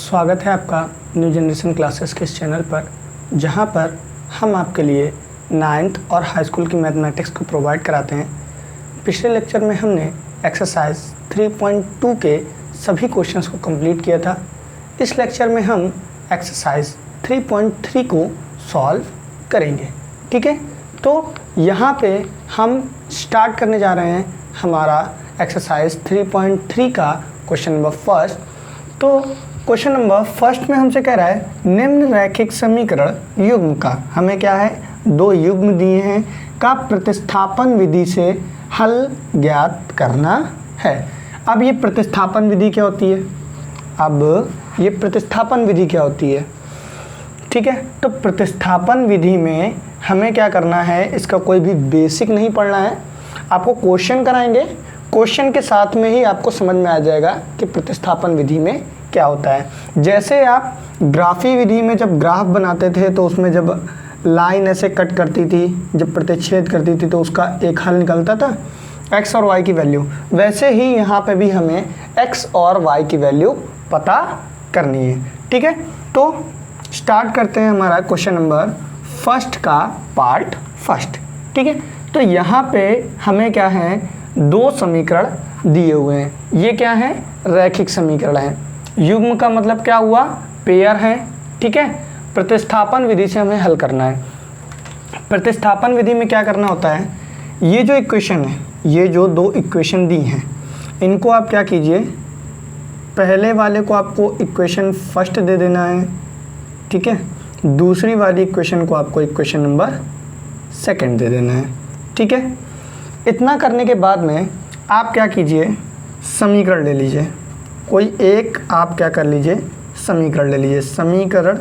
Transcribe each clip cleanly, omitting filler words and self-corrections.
स्वागत है आपका न्यू जनरेशन क्लासेस के इस चैनल पर, जहां पर हम आपके लिए 9th और हाई स्कूल की मैथमेटिक्स को प्रोवाइड कराते हैं। पिछले लेक्चर में हमने एक्सरसाइज 3.2 के सभी क्वेश्चंस को कंप्लीट किया था। इस लेक्चर में हम एक्सरसाइज 3.3 को सॉल्व करेंगे। ठीक है, तो यहाँ पे हम स्टार्ट करने जा रहे हैं हमारा एक्सरसाइज 3.3 का क्वेश्चन नंबर फर्स्ट। तो क्वेश्चन नंबर फर्स्ट में हमसे कह रहा है निम्न रैखिक समीकरण युग्म का, हमें क्या है, दो युग्म दिए हैं, का प्रतिस्थापन विधि से हल ज्ञात करना है। अब ये प्रतिस्थापन विधि क्या होती है? ठीक है, तो प्रतिस्थापन विधि में हमें क्या करना है, इसका कोई भी बेसिक नहीं पढ़ना है। आपको क्वेश्चन कराएंगे, क्वेश्चन के साथ में ही आपको समझ में आ जाएगा कि प्रतिस्थापन विधि में क्या होता है। जैसे आप ग्राफी विधि में जब ग्राफ बनाते थे तो उसमें जब लाइन ऐसे कट करती थी, जब प्रतिच्छेद करती थी तो उसका एक हल निकलता था x और y की वैल्यू। वैसे ही यहाँ पे भी हमें x और y की वैल्यू पता करनी है। ठीक है, तो स्टार्ट करते हैं हमारा क्वेश्चन नंबर फर्स्ट का पार्ट फर्स्ट। ठीक है, तो यहाँ पे हमें क्या है, दो समीकरण दिए हुए हैं। ये क्या है, रैखिक समीकरण है। युग्म का मतलब क्या हुआ, पेयर है। ठीक है, प्रतिस्थापन विधि से हमें हल करना है। प्रतिस्थापन विधि में क्या करना होता है, ये जो इक्वेशन है, ये जो दो इक्वेशन दी हैं, इनको आप क्या कीजिए, पहले वाले को आपको इक्वेशन फर्स्ट दे देना है। ठीक है, दूसरी वाली इक्वेशन को आपको इक्वेशन नंबर सेकंड दे देना है। ठीक है, इतना करने के बाद में आप क्या कीजिए, समीकरण ले लीजिए। कोई एक आप क्या कर लीजिए, समीकरण ले लीजिए, समीकरण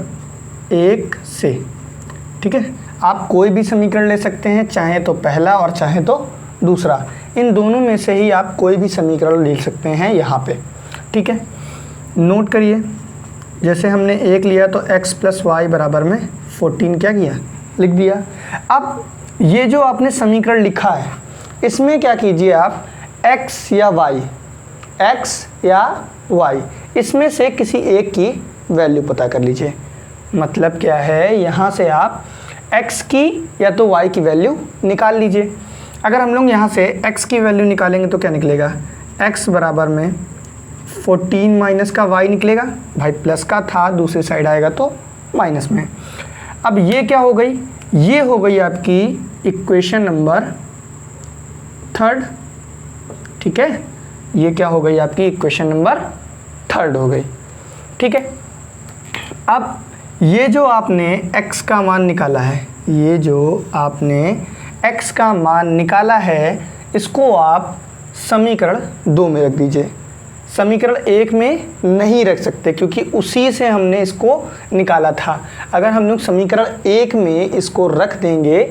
एक से। ठीक है, आप कोई भी समीकरण ले सकते हैं, चाहे तो पहला और चाहे तो दूसरा। इन दोनों में से ही आप कोई भी समीकरण लिख सकते हैं यहाँ पे। ठीक है, नोट करिए, जैसे हमने एक लिया तो x + y बराबर में 14 क्या किया, लिख दिया। अब ये जो आपने समीकरण लिखा है, इसमें क्या कीजिए आप, x या y, इसमें से किसी एक की वैल्यू पता कर लीजिए। मतलब क्या है, यहाँ से आप x की या तो y की वैल्यू निकाल लीजिए। अगर हम लोग यहाँ से x की वैल्यू निकालेंगे तो क्या निकलेगा, x बराबर में 14 माइनस का y निकलेगा। भाई प्लस का था, दूसरी साइड आएगा तो माइनस में। अब ये क्या हो गई, ये हो गई आपकी इक्वेशन नंबर थर्ड। ठीक है, ये क्या हो गई आपकी इक्वेशन नंबर थर्ड हो गई। ठीक है, अब ये जो आपने x का मान निकाला है, ये जो आपने x का मान निकाला है, इसको आप समीकरण 2 में रख दीजिए। समीकरण 1 में नहीं रख सकते क्योंकि उसी से हमने इसको निकाला था। अगर हम लोग समीकरण 1 में इसको रख देंगे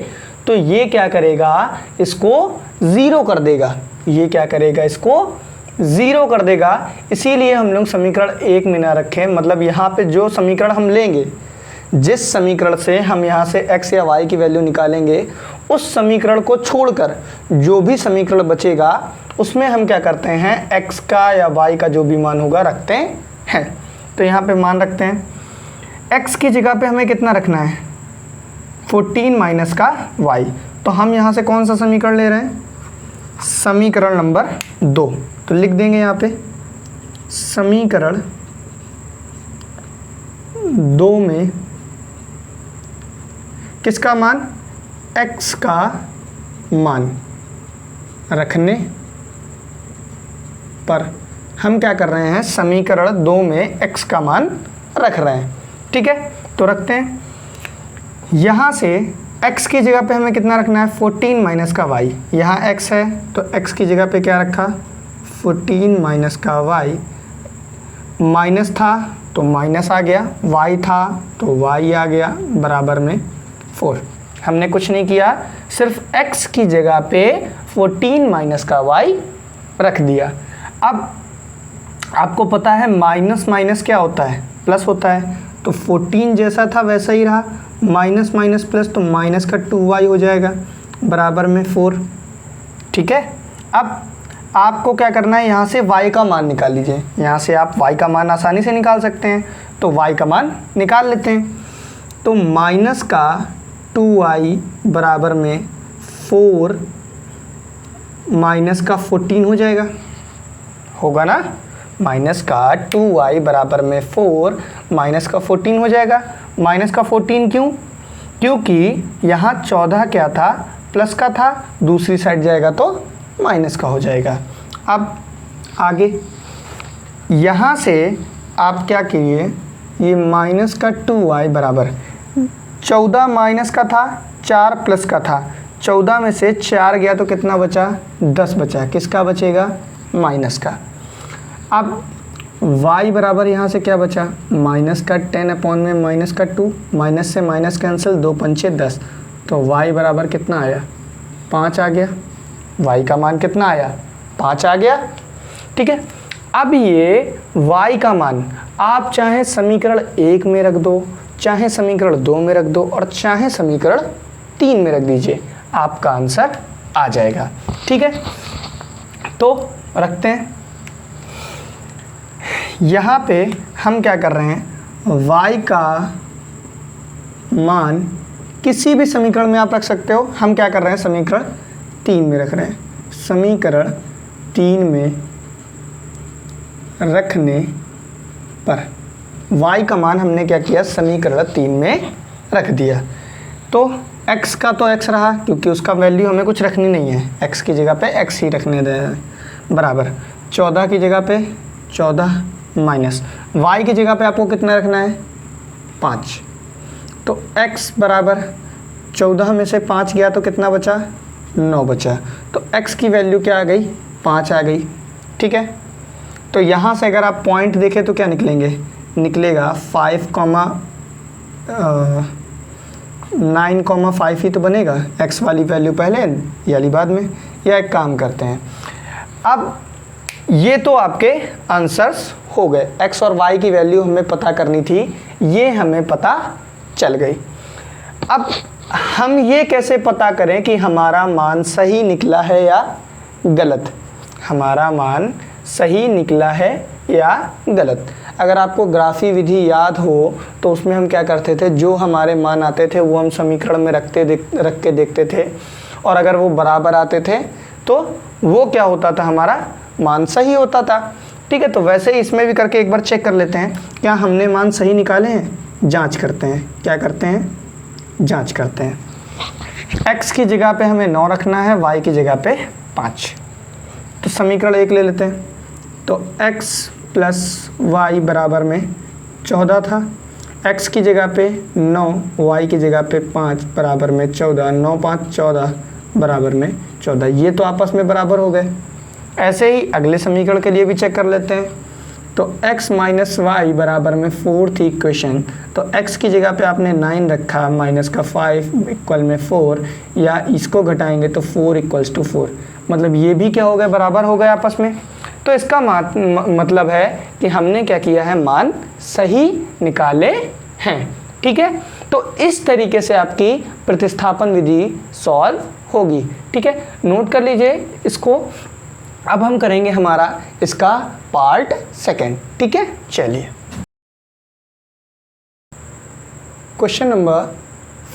तो ये क्या करेगा, इसको ज़ीरो कर देगा। ये क्या करेगा, इसको ज़ीरो कर देगा। इसीलिए हम लोग समीकरण 1 में ना रखें। मतलब यहाँ पे जो समीकरण हम लेंगे, जिस समीकरण से हम यहाँ से x या y की वैल्यू निकालेंगे, उस समीकरण को छोड़कर जो भी समीकरण बचेगा उसमें हम क्या करते हैं, x का या y का जो भी मान होगा रखते हैं। तो यहाँ पे मान रखते हैं, x की जगह पे हमें कितना रखना है, 14 माइनस का y। तो हम यहाँ से कौन सा समीकरण ले रहे हैं, समीकरण नंबर 2। तो लिख देंगे यहाँ पे समीकरण 2 में किसका मान, x का मान रखने पर हम क्या कर रहे हैं, समीकरण 2 में x का मान रख रहे हैं। ठीक है, तो रखते हैं। यहाँ से x की जगह पे हमें कितना रखना है, 14 माइनस का y। यहाँ x है तो x की जगह पे क्या रखा, 14 माइनस का y। माइनस था तो माइनस आ गया, y था तो y आ गया, बराबर में 4। हमने कुछ नहीं किया, सिर्फ x की जगह पे 14 माइनस का y रख दिया। अब आपको पता है माइनस माइनस क्या होता है, प्लस होता है। तो 14 जैसा था वैसा ही रहा, माइनस माइनस प्लस, तो माइनस का 2y हो जाएगा, बराबर में 4। ठीक है, अब आपको क्या करना है, यहाँ से y का मान निकाल लीजिए। यहाँ से आप y का मान आसानी से निकाल सकते हैं। तो y का मान निकाल लेते हैं। तो माइनस का 2y बराबर में 4 माइनस का 14 हो जाएगा, होगा ना। माइनस का 2y बराबर में 4 माइनस का 14 हो जाएगा। माइनस का 14 क्यों? क्योंकि यहाँ 14 क्या था, प्लस का था, दूसरी साइड जाएगा तो माइनस का हो जाएगा। अब आगे यहाँ से आप क्या कीजिए, ये माइनस का 2y बराबर 14 माइनस का था, 4 प्लस का था, 14 में से 4 गया तो कितना बचा, 10 बचा। किसका बचेगा, माइनस का। अब y बराबर यहाँ से क्या बचा, माइनस का 10 अपॉन में माइनस का 2, माइनस से माइनस कैंसिल, 2 पंचे 10, तो y बराबर कितना आया, 5 आ गया। y का मान कितना आया, 5 आ गया। ठीक है। अब ये y का मान आप चाहे समीकरण 1 में रख दो, चाहे समीकरण 2 में रख दो, और चाहे समीकरण 3 में रख दीजिए, आपका आंसर आ जाएगा। ठीक है, तो रखते हैं। यहाँ पे हम क्या कर रहे हैं, y का मान किसी भी समीकरण में आप रख सकते हो। हम क्या कर रहे हैं, समीकरण 3 में रख रहे हैं। समीकरण 3 में रखने पर y का मान हमने क्या किया, समीकरण 3 में रख दिया। तो x का तो x रहा, क्योंकि उसका वैल्यू हमें कुछ रखनी नहीं है, x की जगह पे x ही रखने दें, बराबर 14 की जगह पे 14 माइनस y की जगह पे आपको कितना रखना है, 5। तो x बराबर 14 में से 5 गया तो कितना बचा, 9 बचा। तो x की वैल्यू क्या आ गई, 5 आ गई। ठीक है, तो यहाँ से अगर आप पॉइंट देखें तो क्या निकलेंगे, निकलेगा 9,5 ही तो बनेगा। x वाली वैल्यू पहले, ये वाली बाद में। या एक काम करते हैं, अब ये तो आपके आंसर्स हो गए। x और y की वैल्यू हमें पता करनी थी, ये हमें पता चल गई। अब हम ये कैसे पता करें कि हमारा मान सही निकला है या गलत, हमारा मान सही निकला है या गलत। अगर आपको ग्राफी विधि याद हो तो उसमें हम क्या करते थे, जो हमारे मान आते थे वो हम समीकरण में रख के देखते थे, और अगर वो बराबर आते थे तो वो क्या होता था, हमारा मान सही होता था। ठीक है, तो वैसे ही इसमें भी करके एक बार चेक कर लेते हैं, क्या हमने मान सही निकाले हैं। जांच करते हैं, क्या करते हैं, जांच करते हैं। x की जगह पे हमें 9 रखना है, y की जगह पे 5। तो समीकरण 1 ले लेते हैं। तो x प्लस वाई बराबर में 14 था, x की जगह पे 9, y की जगह पे 5 बराबर में 14, 9 5 14 बराबर में 14। ये तो आपस में बराबर हो गए। ऐसे ही अगले समीकरण के लिए भी चेक कर लेते हैं। तो x माइनस वाई बराबर में 4 थी इक्वेशन, तो x की जगह पे आपने 9 रखा, माइनस का 5 इक्वल में 4, या इसको घटाएंगे तो 4 इक्वल्स टू 4, मतलब ये भी क्या हो गए, बराबर हो गए आपस में। तो इसका मतलब है कि हमने क्या किया है, मान सही निकाले हैं। ठीक है, तो इस तरीके से आपकी प्रतिस्थापन विधि सॉल्व होगी। ठीक है, नोट कर लीजिए इसको। अब हम करेंगे हमारा इसका पार्ट 2। ठीक है, चलिए क्वेश्चन नंबर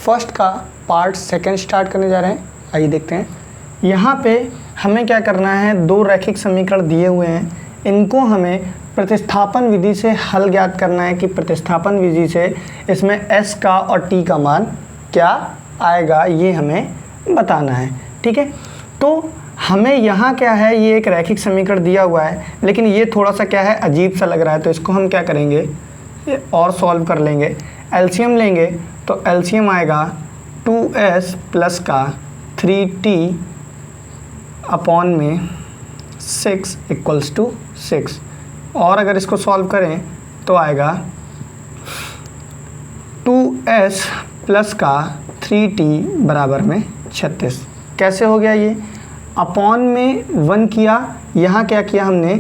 1 का पार्ट 2 स्टार्ट करने जा रहे हैं। आइए देखते हैं। यहाँ पे हमें क्या करना है, 2 रैखिक समीकरण दिए हुए हैं, इनको हमें प्रतिस्थापन विधि से हल ज्ञात करना है कि प्रतिस्थापन विधि से इसमें s का और t का मान क्या आएगा, ये हमें बताना है। ठीक है, तो हमें यहाँ क्या है, ये एक रैखिक समीकरण दिया हुआ है, लेकिन ये थोड़ा सा क्या है, अजीब सा लग रहा है, तो इसको हम क्या करेंगे, और सॉल्व कर लेंगे। एलसीएम लेंगे तो एलसीएम आएगा 2s प्लस का 3t अपॉन में 6 इक्वल्स टू 6, और अगर इसको सॉल्व करें तो आएगा 2s प्लस का 3t बराबर में 36। कैसे हो गया ये, अपॉन में 1 किया, यहाँ क्या किया हमने,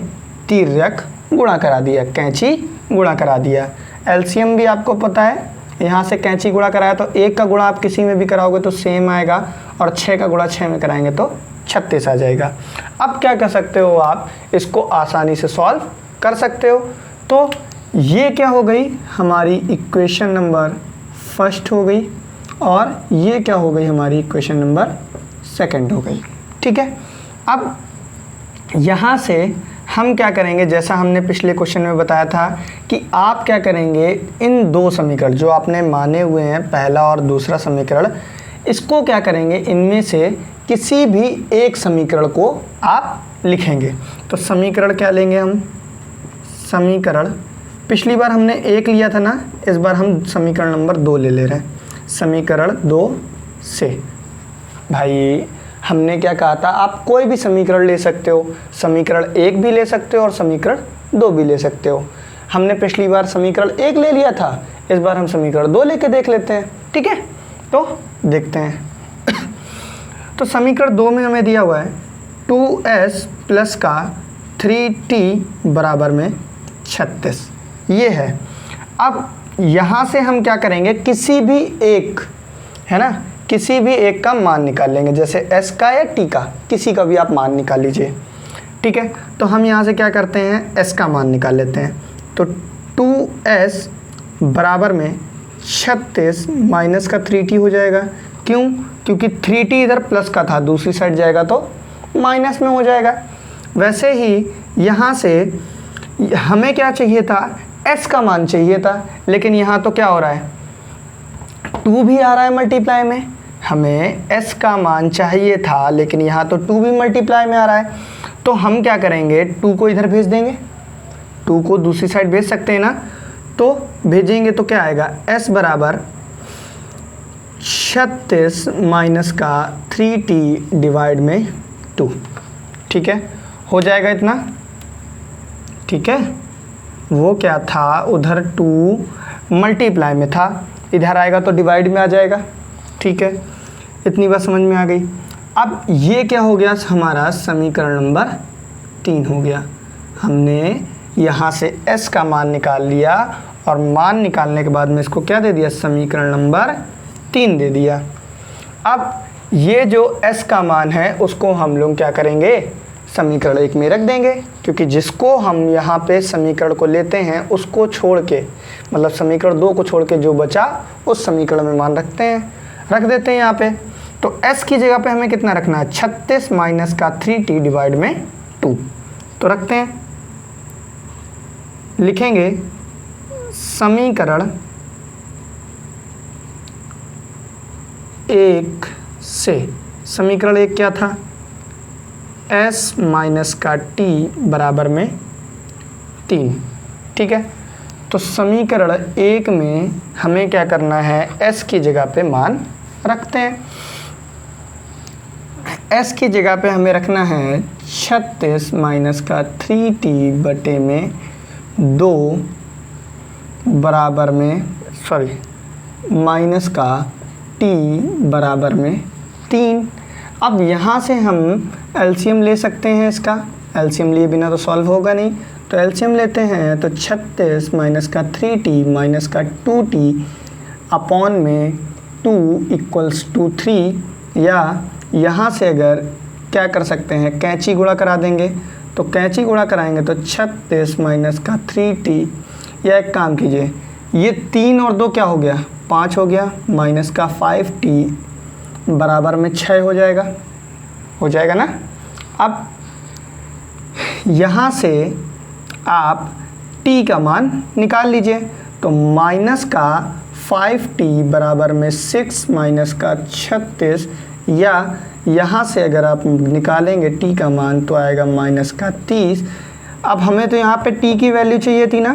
तिर्यक गुणा करा दिया, कैंची गुणा करा दिया। एलसीएम भी आपको पता है, यहाँ से कैंची गुणा कराया तो 1 का गुणा आप किसी में भी कराओगे तो सेम आएगा, और 6 का गुणा 6 में कराएंगे तो 36 आ जाएगा। अब क्या कर सकते हो, आप इसको आसानी से सॉल्व कर सकते हो। तो ये क्या हो गई, हमारी इक्वेशन नंबर फर्स्ट हो गई और ये क्या हो गई, हमारी इक्वेशन नंबर सेकंड हो गई। ठीक है, अब यहाँ से हम क्या करेंगे, जैसा हमने पिछले क्वेश्चन में बताया था कि आप क्या करेंगे, इन दो समीकरण जो आपने माने हुए हैं, पहला और दूसरा समीकरण, इसको क्या करेंगे, इनमें से किसी भी एक समीकरण को आप लिखेंगे। तो समीकरण क्या लेंगे हम, समीकरण पिछली बार हमने एक लिया था ना, इस बार हम समीकरण नंबर 2 ले रहे हैं। समीकरण 2 से भाई हमने क्या कहा था, आप कोई भी समीकरण ले सकते हो, समीकरण 1 भी ले सकते हो और समीकरण 2 भी ले सकते हो। हमने पिछली बार समीकरण 1 ले लिया था, इस बार हम समीकरण 2 लेके देख लेते हैं। ठीक है, तो देखते हैं। तो समीकरण 2 में हमें दिया हुआ है 2s प्लस का 3t बराबर में 36, ये है। अब यहाँ से हम क्या करेंगे, किसी भी एक, है ना, किसी भी एक का मान निकाल लेंगे, जैसे s का या t का, किसी का भी आप मान निकाल लीजिए। ठीक है, तो हम यहाँ से क्या करते हैं, s का मान निकाल लेते हैं। तो 2s बराबर में 36 माइनस का 3t हो जाएगा। क्यों, क्योंकि 3t इधर प्लस का था, दूसरी साइड जाएगा तो माइनस में हो जाएगा। वैसे ही यहाँ से हमें क्या चाहिए था, s का मान चाहिए था, लेकिन यहाँ तो क्या हो रहा है, 2 भी आ रहा है मल्टीप्लाई में। हमें s का मान चाहिए था, लेकिन यहाँ तो 2 भी मल्टीप्लाई में आ रहा है। तो हम क्या करेंगे, 2 को इधर भेज देंगे, 2 को दूसरी साइड भेज सकते हैं ना, तो भेजेंगे तो क्या आएगा, s बराबर 36 माइनस का 3t डिवाइड में 2। ठीक है, हो जाएगा इतना। ठीक है, वो क्या था, उधर 2 मल्टीप्लाई में था, इधर आएगा तो डिवाइड में आ जाएगा। ठीक है, इतनी बात समझ में आ गई। अब ये क्या हो गया, हमारा समीकरण नंबर 3 हो गया। हमने यहाँ से s का मान निकाल लिया और मान निकालने के बाद में इसको क्या दे दिया, समीकरण नंबर 3 दे दिया। अब ये जो s का मान है उसको हम लोग क्या करेंगे, समीकरण 1 में रख देंगे, क्योंकि जिसको हम यहाँ पे समीकरण को लेते हैं उसको छोड़ के, मतलब समीकरण 2 को छोड़ के जो बचा उस समीकरण में मान रख देते हैं यहाँ पे। तो s की जगह पे हमें कितना रखना है, 36 माइनस का 3t डिवाइड में 2। तो रखते हैं, लिखेंगे समीकरण 1 से, समीकरण 1 क्या था, s माइनस का t बराबर में 3। ठीक है, तो समीकरण 1 में हमें क्या करना है, s की जगह पे मान रखते हैं। s की जगह पे हमें रखना है 36 माइनस का 3t बटे में 2 बराबर में, सॉरी, माइनस का t बराबर में 3। अब यहाँ से हम एलसीएम ले सकते हैं, इसका एलसीएम लिए बिना तो सॉल्व होगा नहीं, तो एलसीएम लेते हैं। तो 36 माइनस का 3t माइनस का 2t अपॉन में 2 इक्वल्स टू 3, या यहाँ से अगर क्या कर सकते हैं, कैंची गुणा करा देंगे। तो कैंची गुणा कराएंगे तो 36 माइनस का 3t, या एक काम कीजिए, ये 3 और 2 क्या हो गया, 5 हो गया, माइनस का 5t बराबर में 6 हो जाएगा ना। अब यहाँ से आप t का मान निकाल लीजिए। तो माइनस का 5t बराबर में 6 माइनस का 36, या यहाँ से अगर आप निकालेंगे t का मान तो आएगा माइनस का 30। अब हमें तो यहाँ पे t की वैल्यू चाहिए थी ना,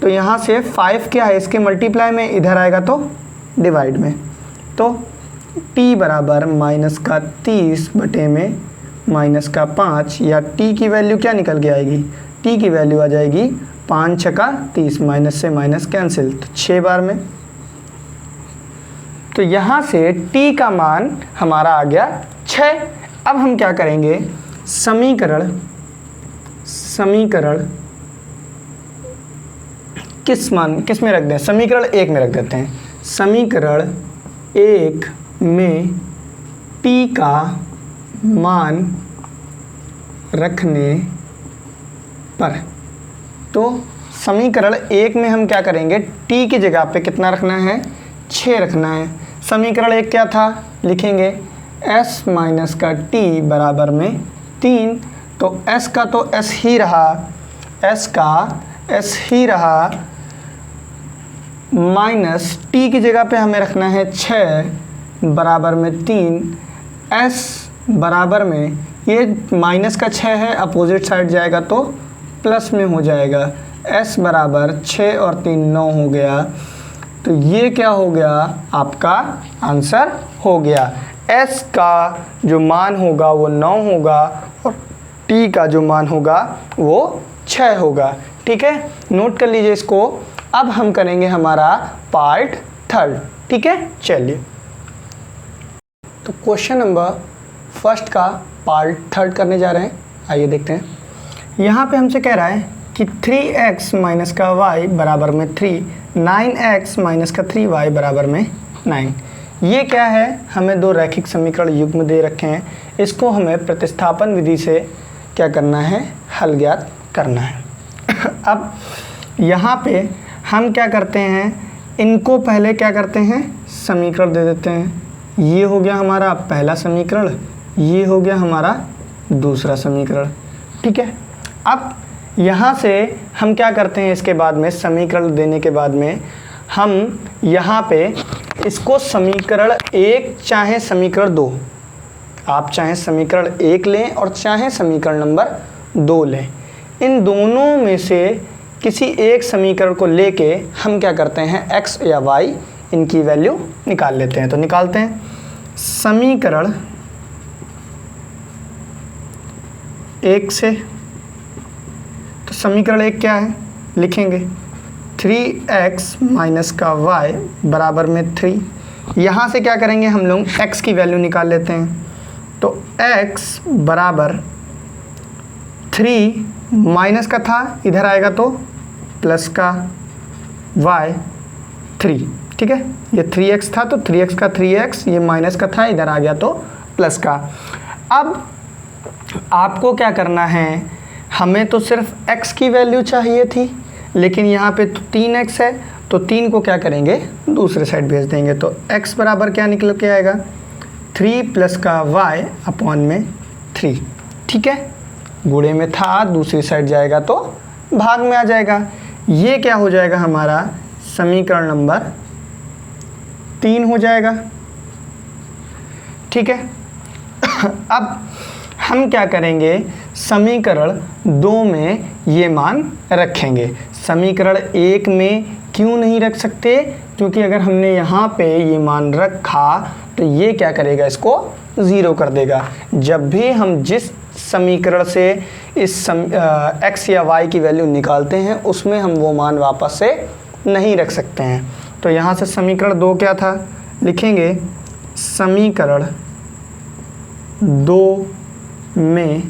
तो यहाँ से 5 क्या है, इसके मल्टीप्लाई में, इधर आएगा तो डिवाइड में। तो t बराबर माइनस का 30 बटे में माइनस का 5, या t की वैल्यू क्या निकल के आएगी, t की वैल्यू आ जाएगी 5 छक्का 30, माइनस से माइनस कैंसिल, तो 6 बार में। तो यहाँ से t का मान हमारा आ गया 6। अब हम क्या करेंगे, समीकरण किस में रख दें, समीकरण 1 में रख देते हैं। समीकरण 1 में t का मान रखने पर, तो समीकरण 1 में हम क्या करेंगे, t की जगह पे कितना रखना है, 6 रखना है। समीकरण 1 क्या था, लिखेंगे s माइनस का t बराबर में 3, तो s का तो s ही रहा, s का s ही रहा, माइनस t की जगह पे हमें रखना है 6 बराबर में 3, s बराबर में ये माइनस का 6 है, अपोजिट साइड जाएगा तो प्लस में हो जाएगा, s बराबर 6 और 3 9 हो गया। तो ये क्या हो गया, आपका आंसर हो गया। s का जो मान होगा वो 9 होगा और t का जो मान होगा वो 6 होगा। ठीक है, नोट कर लीजिए इसको। अब हम करेंगे हमारा पार्ट 3, ठीक है। चलिए, तो क्वेश्चन नंबर फर्स्ट का पार्ट 3 करने जा रहे हैं। आइए देखते हैं। यहाँ पे हमसे कह रहा है कि 3x माइनस का y बराबर में 3, 9x माइनस का 3y बराबर में 9। ये क्या है, हमें दो रैखिक समीकरण युग्म दे रखे हैं, इसको हमें प्रतिस्थापन विधि से क्या करना है, हल ज्ञात करना है। अब यहाँ पे हम क्या करते हैं, इनको पहले क्या करते हैं, समीकरण दे देते हैं। ये हो गया हमारा पहला समीकरण, ये हो गया हमारा दूसरा समीकरण। ठीक है, अब यहाँ से हम क्या करते हैं, इसके बाद में समीकरण देने के बाद में हम यहाँ पे इसको समीकरण 1 चाहे समीकरण 2, आप चाहे समीकरण 1 लें और चाहे समीकरण नंबर 2 लें, इन दोनों में से किसी एक समीकरण को लेके हम क्या करते हैं, x या y इनकी वैल्यू निकाल लेते हैं। तो निकालते हैं समीकरण 1 से। तो समीकरण 1 क्या है, लिखेंगे 3x माइनस का y बराबर में 3। यहाँ से क्या करेंगे, हम लोग x की वैल्यू निकाल लेते हैं। तो x बराबर 3 माइनस का था, इधर आएगा तो प्लस का y 3। ठीक है, ये 3x था तो 3x का 3x, ये माइनस का था, इधर आ गया तो प्लस का। अब आपको क्या करना है, हमें तो सिर्फ x की वैल्यू चाहिए थी, लेकिन यहाँ पे तो 3x है, तो 3 को क्या करेंगे, दूसरे साइड भेज देंगे। तो x बराबर क्या निकल के आएगा, 3 प्लस का y अपॉन में 3। ठीक है, गुणे में था, दूसरी साइड जाएगा तो भाग में आ जाएगा। ये क्या हो जाएगा, हमारा समीकरण नंबर 3 हो जाएगा। ठीक है, अब हम क्या करेंगे, समीकरण 2 में ये मान रखेंगे। समीकरण 1 में क्यों नहीं रख सकते, क्योंकि अगर हमने यहाँ पे ये मान रखा तो ये क्या करेगा, इसको 0 कर देगा। जब भी हम जिस समीकरण से इस x या y की वैल्यू निकालते हैं, उसमें हम वो मान वापस से नहीं रख सकते हैं। तो यहाँ से समीकरण 2 क्या था, लिखेंगे समीकरण 2 में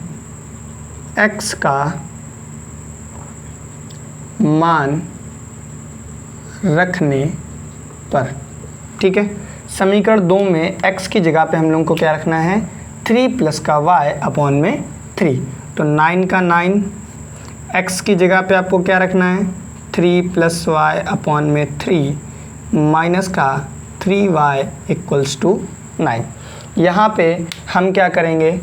x का मान रखने पर। ठीक है, समीकरण 2 में x की जगह पे हम लोगों को क्या रखना है, 3 प्लस का y अपॉन में 3। तो 9 का 9, x की जगह पे आपको क्या रखना है, 3 प्लस y अपॉन में 3 माइनस का 3y इक्वल्स टू 9। यहाँ पे हम क्या करेंगे,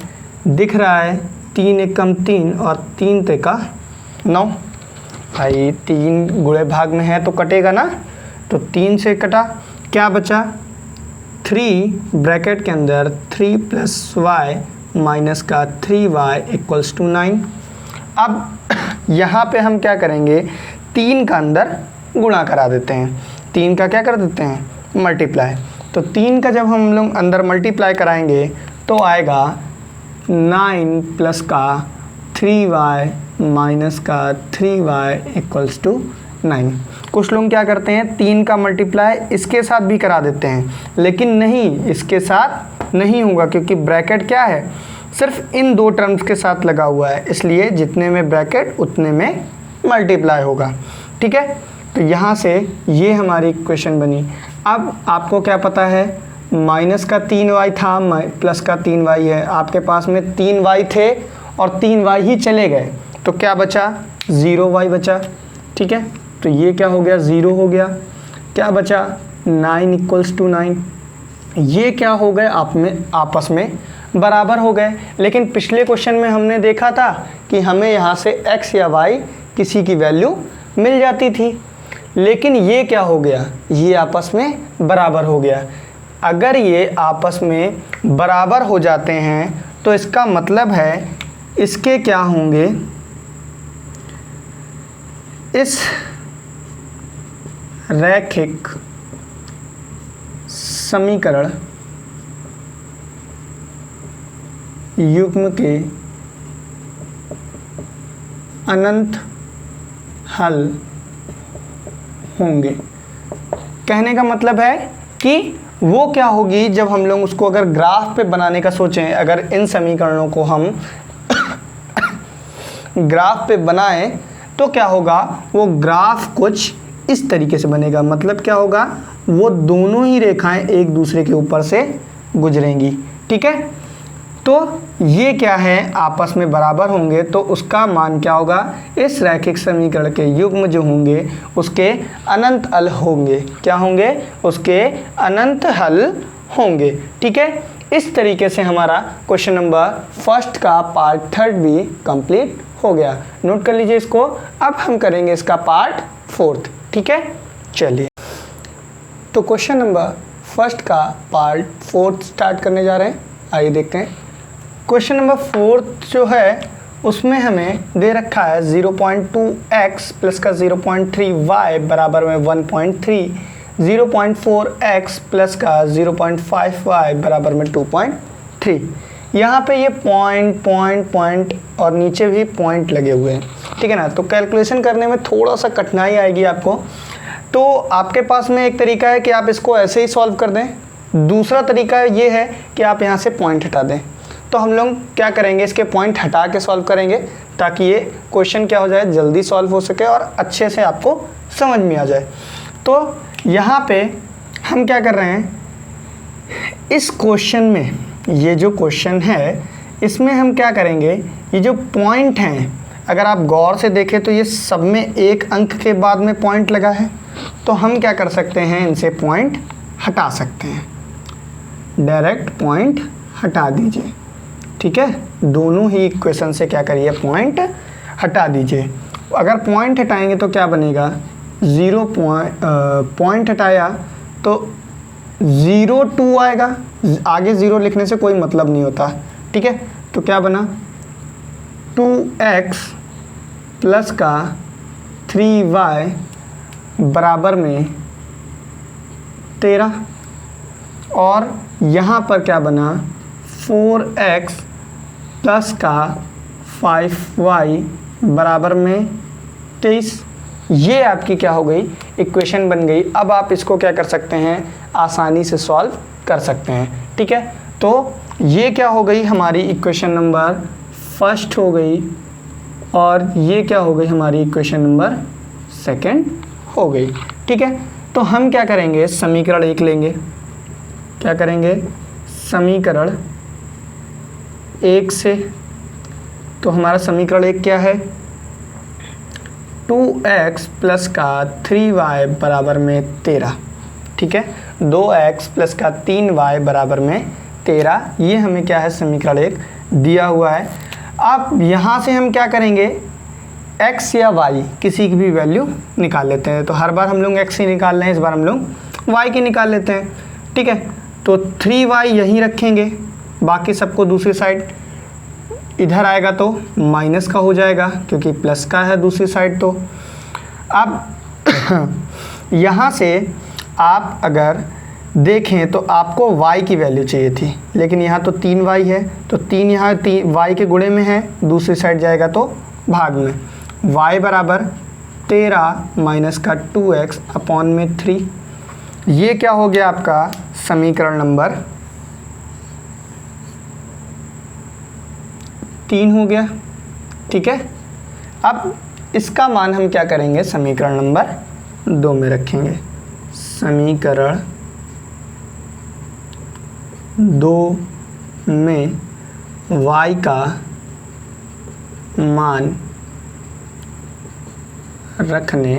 दिख रहा है 3 एकम 3 और 3 तेका 9। भाई 3 गुणे भाग में है तो कटेगा ना, तो 3 से कटा, क्या बचा, 3 ब्रैकेट के अंदर 3 प्लस y माइनस का 3y इक्वल्स टू 9। अब यहाँ पे हम क्या करेंगे, 3 का अंदर गुणा करा देते हैं, 3 का क्या कर देते हैं, मल्टीप्लाई। तो 3 का जब हम लोग अंदर मल्टीप्लाई कराएंगे तो आएगा 9 प्लस का 3y माइनस का 3y इक्वल्स टू 9। कुछ लोग क्या करते हैं, 3 का मल्टीप्लाई इसके साथ भी करा देते हैं, लेकिन नहीं, इसके साथ नहीं होगा, क्योंकि ब्रैकेट क्या है, सिर्फ इन 2 टर्म्स के साथ लगा हुआ है, इसलिए जितने में ब्रैकेट उतने में मल्टीप्लाई होगा। ठीक है, तो यहाँ से ये हमारी इक्वेशन बनी। अब आपको क्या पता है, माइनस का 3y था, प्लस का 3y है, आपके पास में 3y थे और 3y ही चले गए, तो क्या बचा, 0y बचा। ठीक है, तो ये क्या हो गया, 0 हो गया। क्या बचा, 9 = 9। ये क्या हो गए, आपस में बराबर हो गए। लेकिन पिछले क्वेश्चन में हमने देखा था कि हमें यहाँ से x या y किसी की वैल्यू मिल जाती थी, लेकिन ये क्या हो गया, ये आपस में बराबर हो गया। अगर ये आपस में बराबर हो जाते हैं तो इसका मतलब है इसके क्या होंगे, इस रैखिक समीकरण युग्म के अनंत हल होंगे। कहने का मतलब है कि वो क्या होगी, जब हम लोग उसको अगर ग्राफ पे बनाने का सोचें, अगर इन समीकरणों को हम ग्राफ पे बनाएं तो क्या होगा, वो ग्राफ कुछ इस तरीके से बनेगा। मतलब क्या होगा, वो दोनों ही रेखाएं एक दूसरे के ऊपर से गुजरेंगी। ठीक है, तो ये क्या है, आपस में बराबर होंगे, तो उसका मान क्या होगा, इस रैखिक समीकरण के युग्म जो होंगे उसके अनंत हल होंगे। क्या होंगे, उसके अनंत हल होंगे। ठीक है, इस तरीके से हमारा क्वेश्चन नंबर फर्स्ट का पार्ट 3 भी कंप्लीट हो गया। नोट कर लीजिए इसको। अब हम करेंगे इसका पार्ट 4। ठीक है, चलिए तो क्वेश्चन नंबर फर्स्ट का पार्ट 4 स्टार्ट करने जा रहे हैं। आइए देखते हैं। क्वेश्चन नंबर 4 जो है उसमें हमें दे रखा है 0.2x प्लस का 0.3y बराबर में 1.3, 0.4x प्लस का 0.5y बराबर में 2.3। यहाँ पे ये पॉइंट और नीचे भी पॉइंट लगे हुए हैं। ठीक है ना, तो कैलकुलेशन करने में थोड़ा सा कठिनाई आएगी आपको। तो आपके पास में एक तरीका है कि आप इसको ऐसे ही सॉल्व कर दें, दूसरा तरीका ये है कि आप यहाँ से पॉइंट हटा दें। तो हम लोग क्या करेंगे, इसके पॉइंट हटा के सॉल्व करेंगे ताकि ये क्वेश्चन क्या हो जाए, जल्दी सॉल्व हो सके और अच्छे से आपको समझ में आ जाए। तो यहाँ पे हम क्या कर रहे हैं, इस क्वेश्चन में, ये जो क्वेश्चन है इसमें हम क्या करेंगे, ये जो पॉइंट हैं अगर आप गौर से देखें तो ये सब में एक अंक के बाद में पॉइंट लगा है, तो हम क्या कर सकते हैं, इनसे पॉइंट हटा सकते हैं। डायरेक्ट पॉइंट हटा दीजिए। ठीक है, दोनों ही इक्वेशन से क्या करिए, पॉइंट हटा दीजिए। अगर पॉइंट हटाएंगे तो क्या बनेगा, पॉइंट हटाया तो 0.2 आएगा, आगे 0 लिखने से कोई मतलब नहीं होता। ठीक है, तो क्या बना, 2x प्लस का 3y बराबर में 13, और यहाँ पर क्या बना, 4x प्लस का 5y बराबर में 23। ये आपकी क्या हो गई, इक्वेशन बन गई। अब आप इसको क्या कर सकते हैं, आसानी से सॉल्व कर सकते हैं। ठीक है, तो ये क्या हो गई, हमारी इक्वेशन नंबर फर्स्ट हो गई, और ये क्या हो गई, हमारी इक्वेशन नंबर सेकंड हो गई। ठीक है, तो हम क्या करेंगे, समीकरण 1 लेंगे। क्या करेंगे, समीकरण 1 से, तो हमारा समीकरण 1 क्या है, 2x प्लस का 3y बराबर में 13। ठीक है, 2x प्लस का 3y बराबर में 13, ये हमें क्या है, समीकरण 1 दिया हुआ है। अब यहाँ से हम क्या करेंगे, x या y किसी की भी वैल्यू निकाल लेते हैं। तो हर बार हम लोग x ही निकाल रहे हैं, इस बार हम लोग y की निकाल लेते हैं। ठीक है, तो 3y यहीं रखेंगे, बाकी सबको दूसरी साइड, इधर आएगा तो माइनस का हो जाएगा क्योंकि प्लस का है दूसरी साइड। तो अब यहाँ से आप अगर देखें तो आपको y की वैल्यू चाहिए थी, लेकिन यहाँ तो 3y है, तो 3 यहाँ y के गुणे में है, दूसरी साइड जाएगा तो भाग में। y बराबर 13 माइनस का 2x अपॉन में 3, ये क्या हो गया आपका समीकरण नंबर 3 हो गया। ठीक है, अब इसका मान हम क्या करेंगे, समीकरण नंबर 2 में रखेंगे। समीकरण 2 में y का मान रखने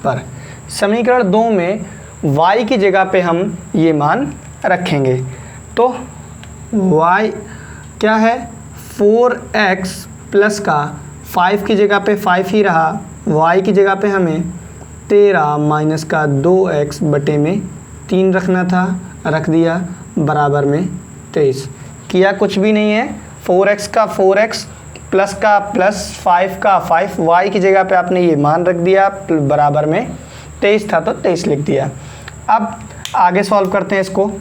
पर समीकरण 2 में y की जगह पे हम ये मान रखेंगे। तो y क्या है, 4x प्लस का 5 की जगह पे 5 ही रहा, y की जगह पे हमें 13 माइनस का 2x बटे में 3 रखना था, रख दिया, बराबर में 23। किया कुछ भी नहीं है, 4x का 4x प्लस का प्लस 5 का 5, y की जगह पे आपने ये मान रख दिया, बराबर में 23 था तो 23 लिख दिया। अब आगे सॉल्व करते हैं इसको,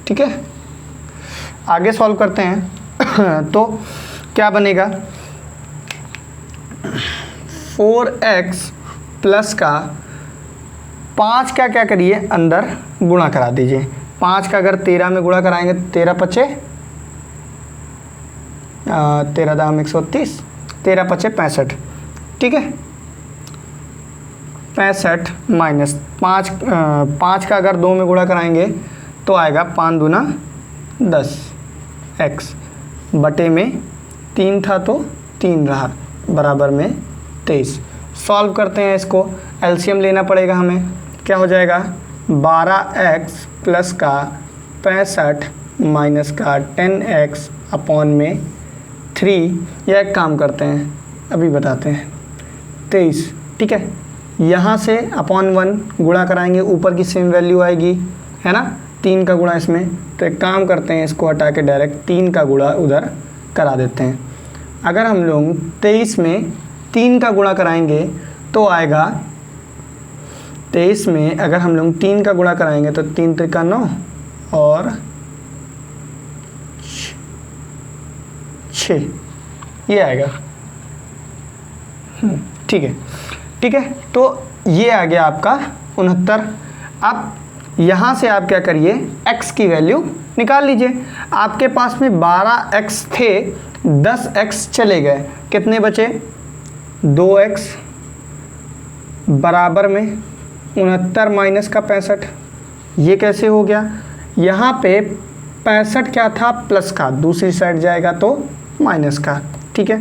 ठीक है, आगे सॉल्व करते हैं। तो क्या बनेगा, 4x प्लस का 5 का क्या करिए अंदर गुणा करा दीजिए। 5 का अगर 13 में गुणा कराएंगे, 13 पचे 13 दाम 130, 13 पचे 65, ठीक है, 65 माइनस 5 का अगर 2 में गुणा कराएंगे तो आएगा 5 दूना 10 x बटे में 3 था तो 3 रहा, बराबर में 23। सॉल्व करते हैं इसको, एलसीएम लेना पड़ेगा हमें। क्या हो जाएगा, 12x प्लस का 65 माइनस का 10x अपॉन में 3, या एक काम करते हैं अभी बताते हैं, 23, ठीक है। यहाँ से अपॉन 1 गुणा कराएंगे, ऊपर की सेम वैल्यू आएगी, है ना, 3 का गुणा इसमें, तो एक काम करते हैं, इसको हटा के डायरेक्ट 3 का गुणा उधर करा देते हैं। अगर हम लोग 23 में 3 का गुणा कराएंगे तो आएगा, 23 में अगर हम लोग 3 का गुणा कराएंगे तो 3 त्रिका 9 और 6, ये आएगा, ठीक है, ठीक है। तो ये आ गया आपका 69। अब यहाँ से आप क्या करिए, x की वैल्यू निकाल लीजिए। आपके पास में 12x थे, 10x चले गए, कितने बचे, 2x बराबर में 69 माइनस का 65। ये कैसे हो गया, यहाँ पे 65 क्या था, प्लस का, दूसरी साइड जाएगा तो माइनस का, ठीक है।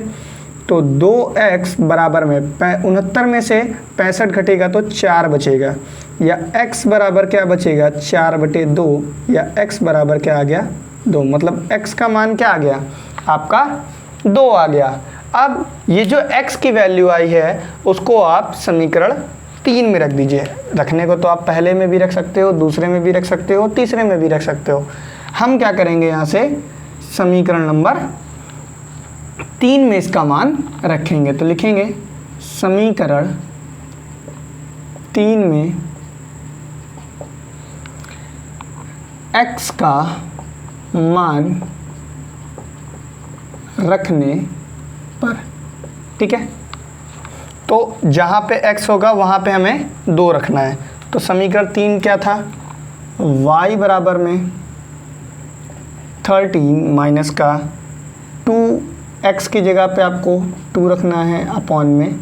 तो 2x बराबर में 69 में से 65 घटेगा तो 4 बचेगा, या x बराबर क्या बचेगा, 4 बटे 2, या x बराबर क्या आ गया, 2, मतलब x का मान क्या आ गया आपका, 2 आ गया। अब ये जो x की वैल्यू आई है उसको आप समीकरण 3 में रख दीजिए। रखने को तो आप पहले में भी रख सकते हो, दूसरे में भी रख सकते हो, तीसरे में भी रख सकते हो। हम क्या करेंगे, यहाँ से समीकरण नंबर 3 में इसका मान रखेंगे। तो लिखेंगे समीकरण 3 में x का मान रखने पर, ठीक है। तो जहाँ पे x होगा वहाँ पे हमें 2 रखना है। तो समीकरण 3 क्या था, y बराबर में 13 माइनस का 2x की जगह पे आपको 2 रखना है अपॉन में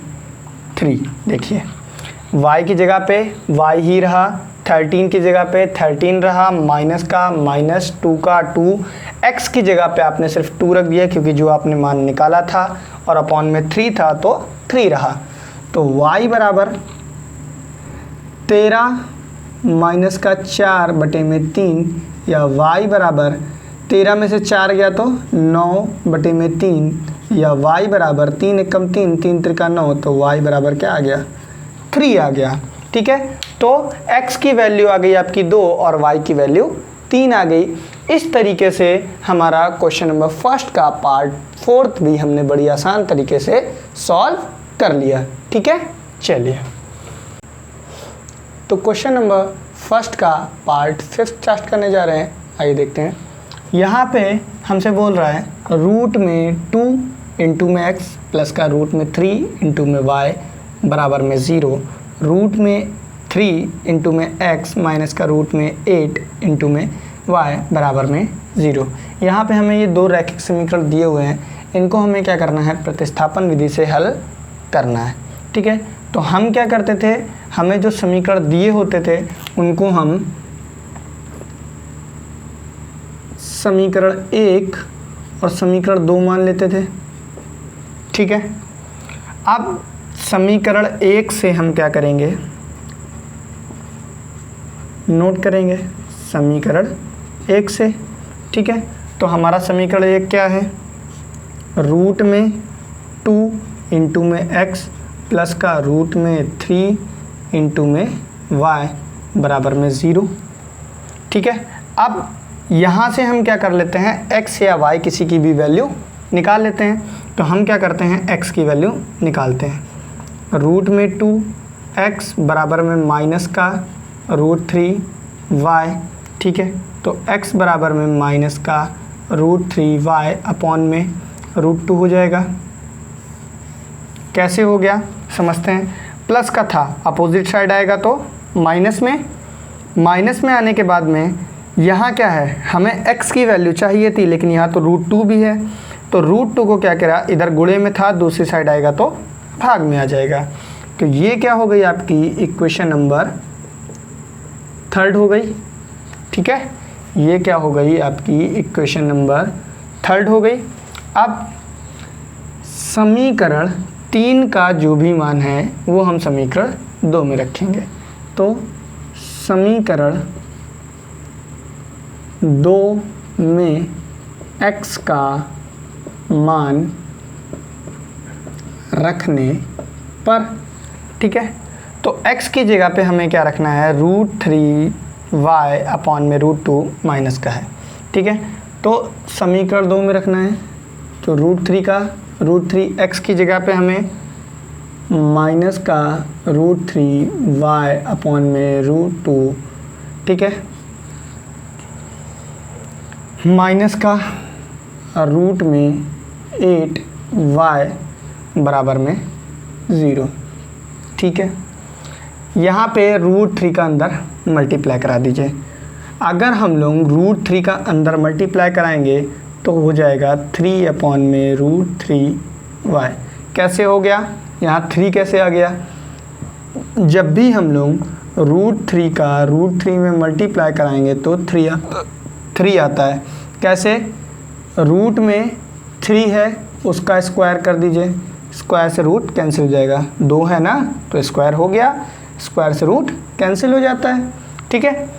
3। देखिए y की जगह पे y ही रहा, 13 की जगह पे 13 रहा, माइनस का माइनस 2 का 2, x की जगह पे आपने सिर्फ 2 रख दिया क्योंकि जो आपने मान निकाला था, और अपॉन में 3 था तो 3 रहा। तो y बराबर 13 माइनस का 4 बटे में 3, या y बराबर 13 में से 4 गया तो 9 बटे में 3, या y बराबर 3 एकम 3, 3 त्रिका 9, तो y बराबर क्या आ गया, 3 आ गया, ठीक है। तो x की वैल्यू आ गई आपकी 2 और y की वैल्यू 3 आ गई। इस तरीके से हमारा क्वेश्चन नंबर फर्स्ट का पार्ट 4 भी हमने बड़ी आसान तरीके से सॉल्व कर लिया, ठीक है। चलिए तो क्वेश्चन नंबर फर्स्ट का पार्ट 5 स्टार्ट करने जा रहे हैं। आइए देखते हैं। यहाँ पे हमसे बोल रहा है रूट में 2 इंटू में x प्लस का रूट में 3 इंटू में y बराबर में 0, रूट में 3 इंटू में x माइनस का रूट में 8 इंटू में y बराबर में 0। यहाँ पे हमें ये 2 रैखिक समीकरण दिए हुए हैं, इनको हमें क्या करना है, प्रतिस्थापन विधि से हल करना है, ठीक है। तो हम क्या करते थे, हमें जो समीकरण दिए होते थे उनको हम समीकरण 1 और समीकरण 2 मान लेते थे, ठीक है। अब समीकरण 1 से हम क्या करेंगे, नोट करेंगे समीकरण 1 से। ठीक है, तो हमारा समीकरण 1 क्या है, रूट में 2 इंटू में x प्लस का रूट में 3 इंटू में y बराबर में 0। ठीक है, अब यहाँ से हम क्या कर लेते हैं, x या y किसी की भी वैल्यू निकाल लेते हैं। तो हम क्या करते हैं, x की वैल्यू निकालते हैं। रूट में 2x बराबर में माइनस का रूट 3y। ठीक है, तो x बराबर में माइनस का रूट 3y अपॉन में रूट 2 हो जाएगा। कैसे हो गया समझते हैं, प्लस का था अपोजिट साइड आएगा तो माइनस में आने के बाद में यहाँ क्या है, हमें x की वैल्यू चाहिए थी लेकिन यहाँ तो रूट 2 भी है, तो रूट 2 को क्या करा, इधर गुणे में था, दूसरी साइड आएगा तो भाग में आ जाएगा। तो ये क्या हो गई आपकी इक्वेशन नंबर 3 हो गई। ठीक है, ये क्या हो गई आपकी इक्वेशन नंबर 3 हो गई। अब समीकरण 3 का जो भी मान है वो हम समीकरण 2 में रखेंगे। तो समीकरण 2 में x का मान रखने पर, ठीक है, तो x की जगह पे हमें क्या रखना है, रूट 3y अपॉन में रूट 2 माइनस का है। ठीक है, तो समीकरण 2 में रखना है, तो रूट 3 x की जगह पे हमें माइनस का रूट 3y अपॉन में रूट 2, ठीक है, माइनस का रूट में 8y बराबर में 0। ठीक है, यहाँ पे रूट 3 का अंदर मल्टीप्लाई करा दीजिए। अगर हम लोग रूट 3 का अंदर मल्टीप्लाई कराएंगे तो हो जाएगा 3 अपॉन में रूट 3y। कैसे हो गया, यहाँ 3 कैसे आ गया, जब भी हम लोग रूट 3 का रूट 3 में मल्टीप्लाई कराएंगे तो 3 आता है। कैसे, रूट में 3 है उसका स्क्वायर कर दीजिए, स्क्वायर से रूट कैंसिल हो जाएगा, 2 है ना तो स्क्वायर हो गया, स्क्वायर से रूट कैंसिल हो जाता है। ठीक है,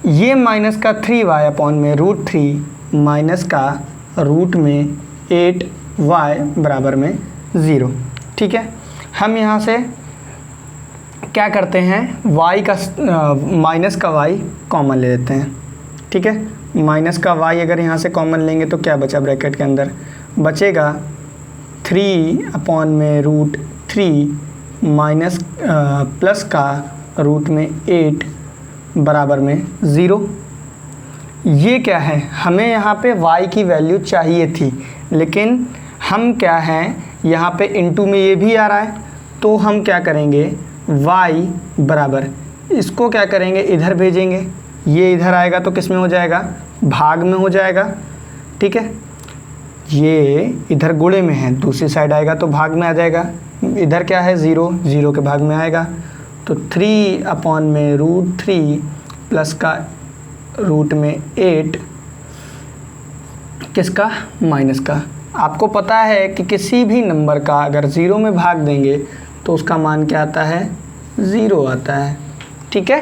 ये माइनस का 3y अपॉन में रूट 3 माइनस का रूट में 8y बराबर में 0। ठीक है, हम यहाँ से क्या करते हैं, y का माइनस का y कॉमन ले लेते हैं। ठीक है, माइनस का y अगर यहाँ से कॉमन लेंगे तो क्या बचा, ब्रैकेट के अंदर बचेगा 3 अपॉन में रूट 3 माइनस प्लस का रूट में 8 बराबर में 0। ये क्या है, हमें यहाँ पे y की वैल्यू चाहिए थी लेकिन हम क्या हैं, यहाँ पे इनटू में ये भी आ रहा है, तो हम क्या करेंगे, y बराबर इसको क्या करेंगे, इधर भेजेंगे, ये इधर आएगा तो किस में हो जाएगा, भाग में हो जाएगा। ठीक है, ये इधर गुणे में है, दूसरी साइड आएगा तो भाग में आ जाएगा। इधर क्या है, 0 के भाग में आएगा, तो 3 अपॉन में रूट 3 प्लस का रूट में 8 किसका, माइनस का। आपको पता है कि किसी भी नंबर का अगर 0 में भाग देंगे तो उसका मान क्या आता है, 0 आता है। ठीक है,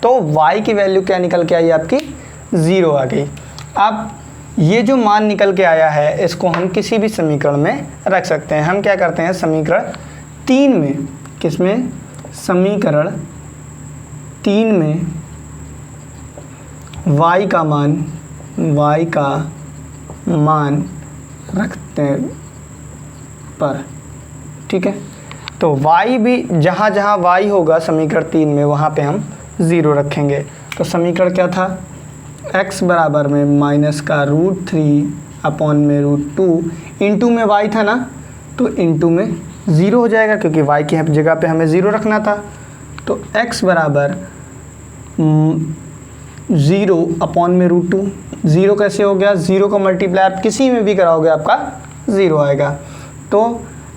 तो y की वैल्यू क्या निकल के आई आपकी, 0 आ गई। अब ये जो मान निकल के आया है इसको हम किसी भी समीकरण में रख सकते हैं। हम क्या करते हैं, समीकरण 3 में, किसमें, समीकरण 3 में y का मान रखते हैं पर। ठीक है, तो y भी जहाँ जहाँ y होगा समीकरण 3 में वहाँ पे हम 0 रखेंगे। तो समीकरण क्या था, x बराबर में माइनस का रूट 3 अपॉन में रूट 2 इंटू में y था ना, तो इंटू में 0 हो जाएगा क्योंकि y की जगह पे हमें 0 रखना था। तो x बराबर 0 अपॉन में रूट 2, 0 कैसे हो गया, 0 का मल्टीप्लाई आप किसी में भी कराओगे आपका 0 आएगा। तो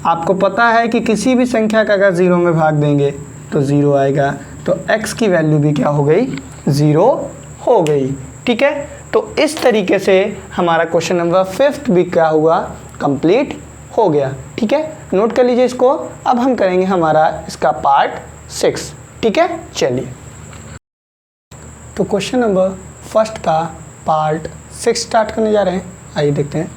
आपको पता है कि किसी भी संख्या का अगर 0 में भाग देंगे तो 0 आएगा, तो x की वैल्यू भी क्या हो गई, 0 हो गई। ठीक है, तो इस तरीके से हमारा क्वेश्चन नंबर 5 भी क्या हुआ, कंप्लीट हो गया। ठीक है, नोट कर लीजिए इसको। अब हम करेंगे हमारा इसका पार्ट 6, ठीक है। चलिए, तो क्वेश्चन नंबर फर्स्ट का पार्ट 6 स्टार्ट करने जा रहे हैं। आइए देखते हैं।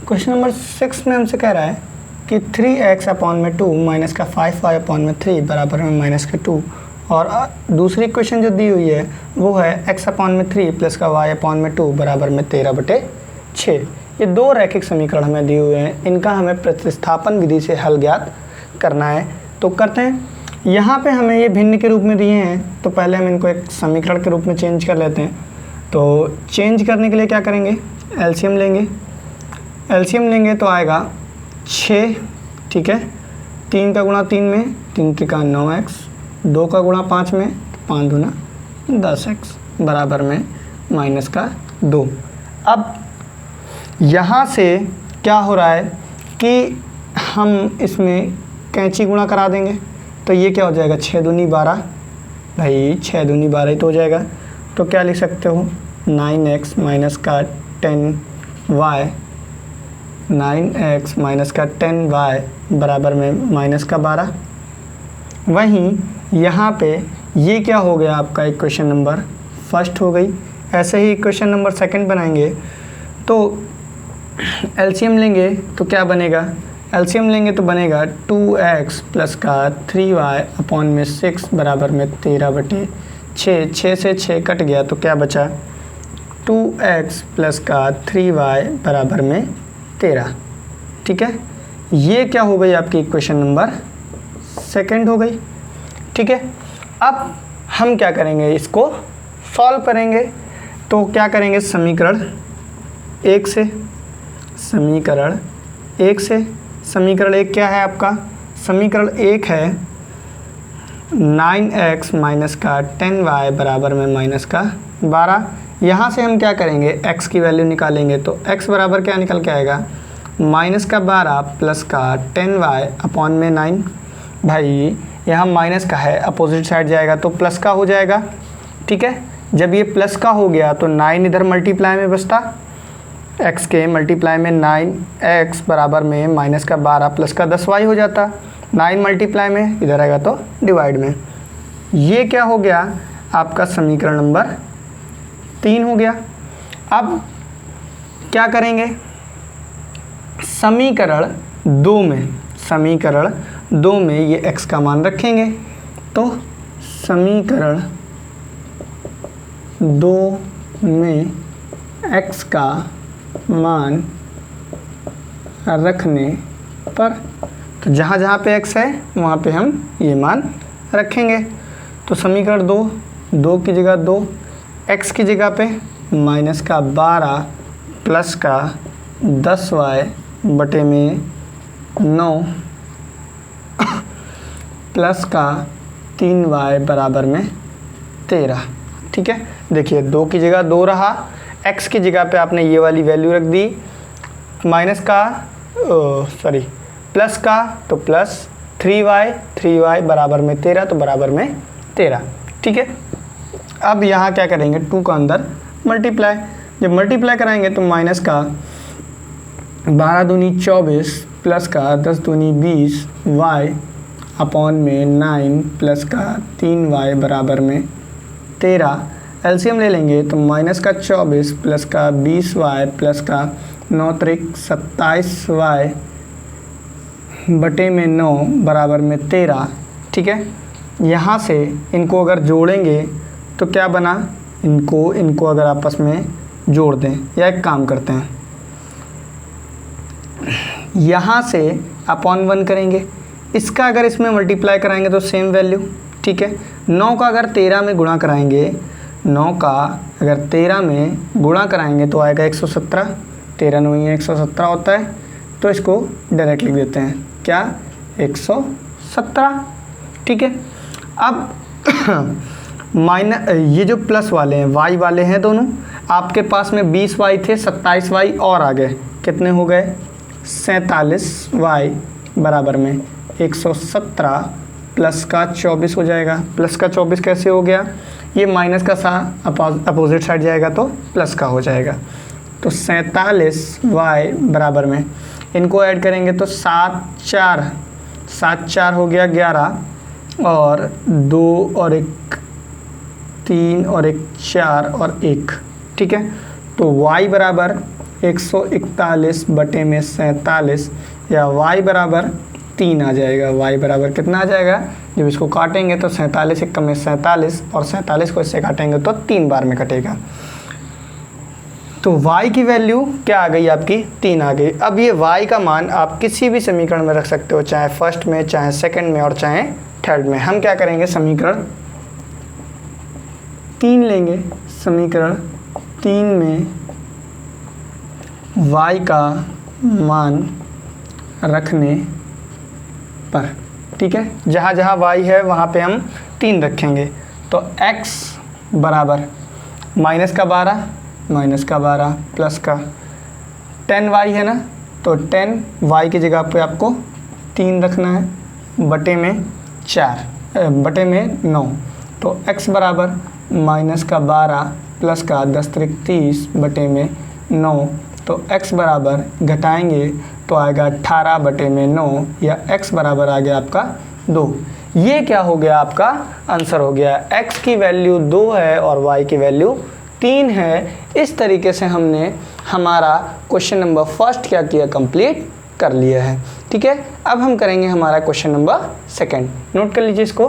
क्वेश्चन नंबर 6 में हमसे कह रहा है कि 3x अपॉन में 2 माइनस का 5y अपॉन में 3 बराबर में माइनस का 2, और दूसरी क्वेश्चन जो दी हुई है वो है x अपॉन में 3 प्लस का y अपॉन में 2 बराबर में 13/6। ये दो रैखिक समीकरण हमें दिए हुए हैं, इनका हमें प्रतिस्थापन विधि से हल ज्ञात करना है। तो करते हैं। यहाँ पे हमें ये भिन्न के रूप में दिए हैं, तो पहले हम इनको एक समीकरण के रूप में चेंज कर लेते हैं। तो चेंज करने के लिए क्या करेंगे, एलसीएम लेंगे। एलसीएम लेंगे तो आएगा 6, ठीक है। 3 का गुणा 3 में 3 त्रिका 9x, 2 का गुणा 5 में 5 दूना 10x बराबर में माइनस का 2। अब यहाँ से क्या हो रहा है कि हम इसमें कैंची गुणा करा देंगे, तो ये क्या हो जाएगा 6 दूनी 12, भाई 6 दूनी 12 ही तो हो जाएगा। तो क्या लिख सकते हो 9x माइनस का 10y, 9x माइनस का 10y बराबर में माइनस का 12। वहीं यहाँ पे ये क्या हो गया आपका इक्वेशन नंबर फर्स्ट हो गई। ऐसे ही इक्वेशन नंबर सेकंड बनाएंगे तो एलसीएम लेंगे तो क्या बनेगा, एलसीएम लेंगे तो बनेगा 2x प्लस का 3y अपॉन में 6 बराबर में 13/6। 6 से 6 कट गया तो क्या बचा 2x प्लस का 3y बराबर में 13, ठीक है। ये क्या हो गई आपकी इक्वेशन नंबर सेकंड हो गई, ठीक है। अब हम क्या करेंगे, इसको सॉल्व करेंगे। तो क्या करेंगे, समीकरण 1 से, समीकरण 1 से, समीकरण 1 क्या है आपका, समीकरण 1 है 9x माइनस का 10y बराबर में माइनस का 12। यहाँ से हम क्या करेंगे, x की वैल्यू निकालेंगे तो x बराबर क्या निकल के आएगा माइनस का 12 प्लस का 10y अपॉन में 9। भाई यहाँ माइनस का है, अपोजिट साइड जाएगा तो प्लस का हो जाएगा, ठीक है। जब ये प्लस का हो गया तो 9 इधर मल्टीप्लाई में बचता, x के मल्टीप्लाई में 9x बराबर में माइनस का 12 प्लस का 10y हो जाता। 9 मल्टीप्लाई में इधर आएगा तो डिवाइड में। ये क्या हो गया आपका समीकरण नंबर 3 हो गया। अब क्या करेंगे, समीकरण 2 में, समीकरण 2 में ये x का मान रखेंगे। तो समीकरण 2 में x का मान रखने पर, तो जहाँ जहाँ पे x है वहाँ पे हम ये मान रखेंगे। तो समीकरण 2 की जगह 2, x की जगह पे माइनस का 12 प्लस का 10y बटे में 9 प्लस का 3y बराबर में 13, ठीक है। देखिए 2 की जगह 2 रहा, x की जगह पे आपने ये वाली वैल्यू रख दी, माइनस का प्लस का तो प्लस 3y बराबर में 13 तो बराबर में 13, ठीक है। अब यहाँ क्या करेंगे, 2 का अंदर मल्टीप्लाई, जब मल्टीप्लाई कराएंगे तो माइनस का 12 दूनी 24 प्लस का 10 दूनी 20 y अपॉन में 9 प्लस का 3y बराबर में 13। एलसीएम ले लेंगे तो माइनस का 24 प्लस का 20y प्लस का 9 त्रिक 27y बटे में 9 बराबर में 13, ठीक है। यहाँ से इनको अगर जोड़ेंगे तो क्या बना, इनको अगर आपस में जोड़ दें, या एक काम करते हैं यहाँ से अपॉन 1 करेंगे, इसका अगर इसमें मल्टीप्लाई कराएंगे तो सेम वैल्यू, ठीक है। 9 का अगर 13 में गुणा कराएंगे, 9 का अगर 13 में गुणा कराएंगे तो आएगा 117, 13 9 117 होता है। तो इसको डायरेक्ट लिख देते हैं, क्या 117, ठीक है। अब माइनस ये जो प्लस वाले हैं y वाले हैं दोनों, आपके पास में 20y थे, 27y और आ गए, कितने हो गए 47y बराबर में 117 प्लस का 24 हो जाएगा। प्लस का 24 कैसे हो गया, ये माइनस का सा अपोजिट साइड जाएगा तो प्लस का हो जाएगा। तो 47y बराबर में इनको ऐड करेंगे तो 7 4 हो गया 11, और 2 और 1 3 और 1 4 और 1, ठीक है। तो y बराबर 141 बटे में 47, या y बराबर 3 आ जाएगा। y बराबर कितना आ जाएगा, जब इसको काटेंगे तो 47 1 में 47, और 47 को इससे काटेंगे तो 3 बार में कटेगा। तो y की वैल्यू क्या आ गई आपकी, 3 आ गई। अब ये y का मान आप किसी भी समीकरण में रख सकते हो, चाहे फर्स्ट में, चाहे सेकंड में, और चाहे थर्ड में। हम क्या करेंगे, समीकरण 3 लेंगे। समीकरण 3 में y का मान रखने पर, ठीक है, जहाँ जहाँ y है वहाँ पे हम 3 रखेंगे। तो x बराबर -12 प्लस का 10y है ना, तो 10y की जगह पे आपको 3 रखना है, बटे में 9। तो x बराबर -12 प्लस का 10 त्रिक 30 बटे में 9। तो x बराबर घटाएंगे तो आएगा 18 बटे में 9, या x बराबर आ गया आपका 2। ये क्या हो गया, आपका आंसर हो गया। x की वैल्यू 2 है और y की वैल्यू 3 है। इस तरीके से हमने हमारा क्वेश्चन नंबर फर्स्ट क्या किया, कंप्लीट कर लिया है, ठीक है। अब हम करेंगे हमारा क्वेश्चन नंबर सेकंड, नोट कर लीजिए इसको।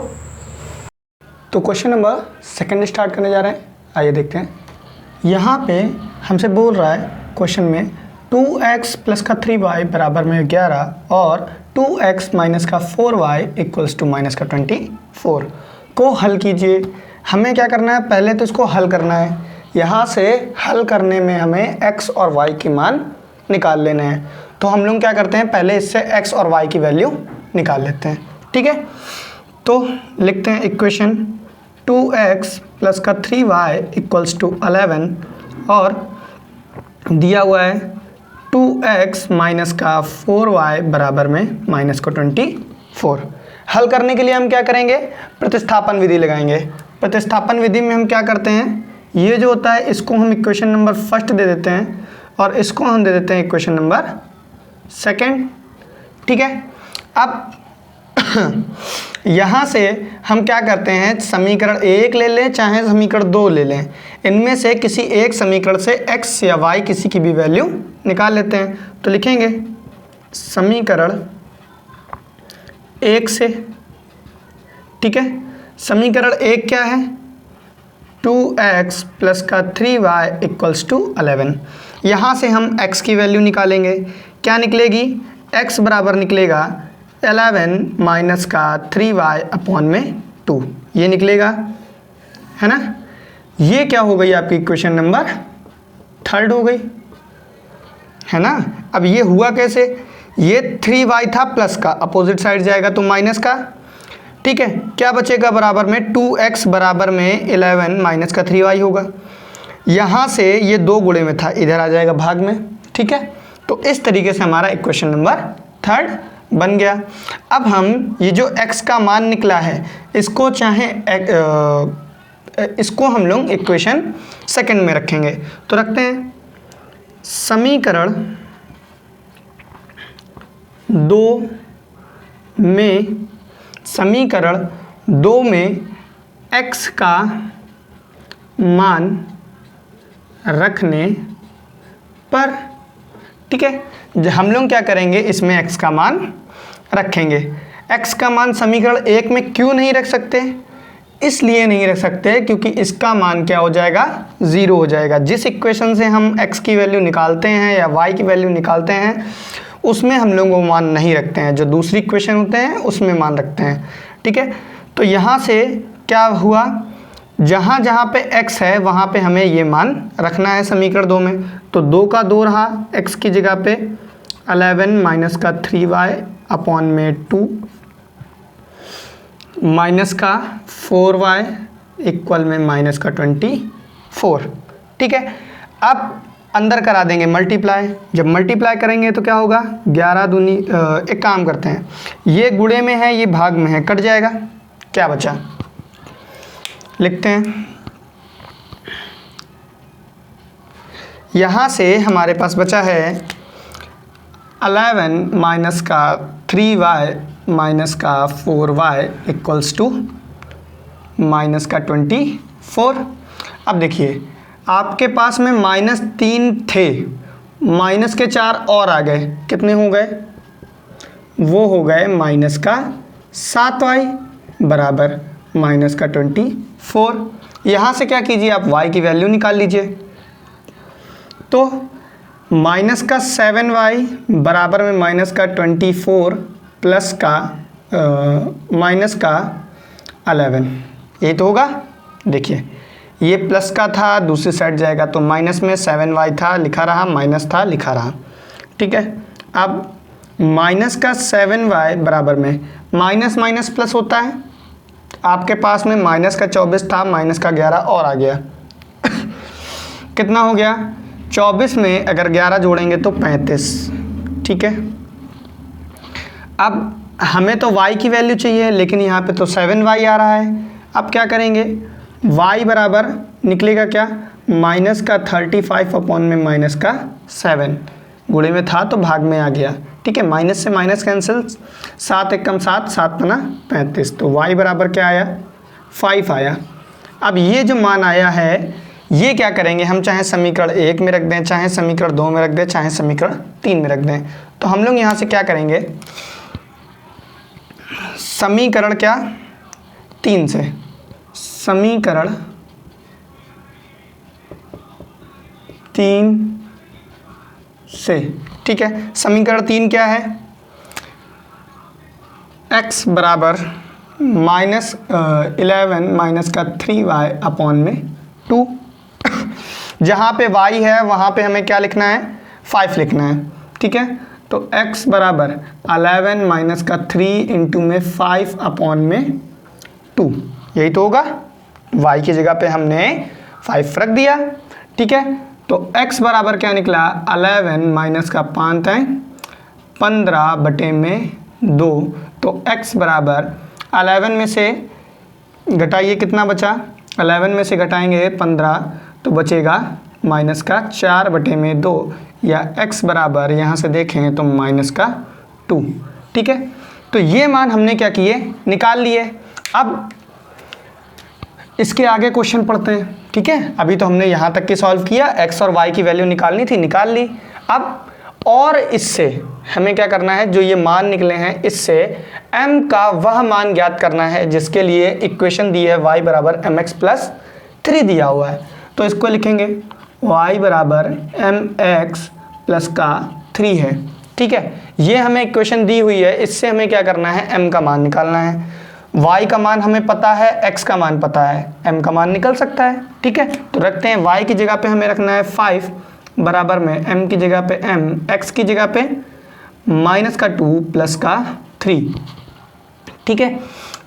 तो क्वेश्चन नंबर सेकंड स्टार्ट करने जा रहे हैं, आइए देखते हैं। यहाँ पे हमसे बोल रहा है क्वेश्चन में 2x प्लस का 3y बराबर में 11 और 2x माइनस का 4y इक्वल्स टू माइनस का 24 को हल कीजिए। हमें क्या करना है, पहले तो इसको हल करना है। यहाँ से हल करने में हमें x और y की मान निकाल लेने हैं। तो हम लोग क्या करते हैं, पहले इससे x और y की वैल्यू निकाल लेते हैं, ठीक है। तो लिखते हैं इक्वेशन 2x प्लस का 3y इक्वल्स टू 11, और दिया हुआ है 2x माइनस का 4y बराबर में माइनस का 24। हल करने के लिए हम क्या करेंगे, प्रतिस्थापन विधि लगाएंगे। प्रतिस्थापन विधि में हम क्या करते हैं, ये जो होता है इसको हम इक्वेशन नंबर फर्स्ट दे देते हैं, और इसको हम दे देते हैं इक्वेशन नंबर सेकंड, ठीक है। अब यहाँ से हम क्या करते हैं, समीकरण 1 ले लें चाहे समीकरण 2 ले लें, इनमें से किसी एक समीकरण से x या y किसी की भी वैल्यू निकाल लेते हैं। तो लिखेंगे समीकरण 1 से, ठीक है। समीकरण 1 क्या है, 2x प्लस का 3y इक्वल्स टू 11। यहाँ से हम x की वैल्यू निकालेंगे, क्या निकलेगी, x बराबर निकलेगा 11 माइनस का 3y अपॉन में 2, ये निकलेगा, है ना। ये क्या हो गई आपकी इक्वेशन नंबर थर्ड हो गई, है ना। अब ये हुआ कैसे, ये 3y था प्लस का, अपोजिट साइड जाएगा तो माइनस का, ठीक है। क्या बचेगा, बराबर में 2x बराबर में 11 माइनस का 3y होगा। यहाँ से ये 2 गुणे में था, इधर आ जाएगा भाग में, ठीक है। तो इस तरीके से हमारा इक्वेशन नंबर थर्ड बन गया। अब हम ये जो x का मान निकला है इसको चाहे इसको हम लोग इक्वेशन सेकंड में रखेंगे। तो रखते हैं समीकरण 2 में x का मान रखने पर, ठीक है। हम लोग क्या करेंगे, इसमें x का मान रखेंगे। x का मान समीकरण 1 में क्यों नहीं रख सकते, इसलिए नहीं रख सकते क्योंकि इसका मान क्या हो जाएगा, 0 हो जाएगा। जिस इक्वेशन से हम x की वैल्यू निकालते हैं या y की वैल्यू निकालते हैं उसमें हम लोग वो मान नहीं रखते हैं, जो दूसरी इक्वेशन होते हैं उसमें मान रखते हैं, ठीक है। तो यहाँ से क्या हुआ, जहाँ जहाँ पे x है वहाँ पे हमें ये मान रखना है समीकरण 2 में। तो 2 का 2 रहा, x की जगह पे 11 माइनस का 3y अपॉन में 2 माइनस का 4y इक्वल में माइनस का 24, ठीक है। अब अंदर करा देंगे मल्टीप्लाई, जब मल्टीप्लाई करेंगे तो क्या होगा, 11 दूनी, एक काम करते हैं, ये गुणे में है ये भाग में है, कट जाएगा, क्या बचा, लिखते हैं यहाँ से हमारे पास बचा है 11 माइनस का 3y माइनस का 4y इक्वल्स टू माइनस का 24। अब देखिए आपके पास में -3 थे, माइनस के 4 और आ गए, कितने हो गए? वो हो गए माइनस का 7y बराबर माइनस का 24। यहाँ से क्या कीजिए आप y की वैल्यू निकाल लीजिए। तो माइनस का 7y बराबर में माइनस का 24 प्लस का माइनस का 11, ये तो होगा। देखिए ये प्लस का था, दूसरी साइड जाएगा तो माइनस में 7y था लिखा रहा, माइनस था लिखा रहा, ठीक है। अब माइनस का 7y बराबर में माइनस माइनस प्लस होता है, आपके पास में माइनस का 24 था, माइनस का 11 और आ गया कितना हो गया? 24 में अगर 11 जोड़ेंगे तो 35, ठीक है। अब हमें तो y की वैल्यू चाहिए, लेकिन यहाँ पे तो 7y आ रहा है। अब क्या करेंगे? y बराबर निकलेगा क्या? माइनस का 35 अपॉन में माइनस का 7, गुणे में था तो भाग में आ गया, ठीक है। माइनस से माइनस कैंसिल, 7 एकम 7, 7 पना 35, तो y बराबर क्या आया? 5 आया। अब ये जो मान आया है ये क्या करेंगे हम, चाहे समीकरण 1 में रख दें, चाहे समीकरण 2 में रख दें, चाहे समीकरण 3 में रख दें। तो हम लोग यहाँ से क्या करेंगे, समीकरण क्या 3 से, समीकरण 3 से, ठीक है। समीकरण 3 क्या है? x बराबर -11 माइनस का 3y अपॉन में 2। जहाँ पे y है वहाँ पे हमें क्या लिखना है? 5 लिखना है, ठीक है। तो x बराबर 11 माइनस का 3 इंटू में 5 अपॉन में 2, यही तो होगा। y की जगह पे हमने 5 रख दिया, ठीक है। तो x बराबर क्या निकला? 11 माइनस का 5 है 15 बटे में 2। तो x बराबर 11 में से घटाइए, कितना बचा? 11 में से घटाएंगे 15 तो बचेगा माइनस का 4 बटे में 2, या x बराबर यहाँ से देखें तो माइनस का 2, ठीक है। तो ये मान हमने क्या किए? निकाल लिए। अब इसके आगे क्वेश्चन पढ़ते हैं, ठीक है। अभी तो हमने यहाँ तक की सॉल्व किया, x और y की वैल्यू निकालनी थी, निकाल ली। अब और इससे हमें क्या करना है, जो ये मान निकले हैं इससे m का वह मान ज्ञात करना है जिसके लिए इक्वेशन दी है y बराबर mx प्लस 3 दिया हुआ है। तो इसको लिखेंगे y बराबर mx प्लस का 3 है, ठीक है। ये हमें इक्वेशन दी हुई है, इससे हमें क्या करना है? m का मान निकालना है। y का मान हमें पता है, x का मान पता है, m का मान निकल सकता है, ठीक है। तो रखते हैं y की जगह पे हमें रखना है 5 बराबर में m की जगह पे m, x की जगह पे माइनस का 2 प्लस का 3, ठीक है।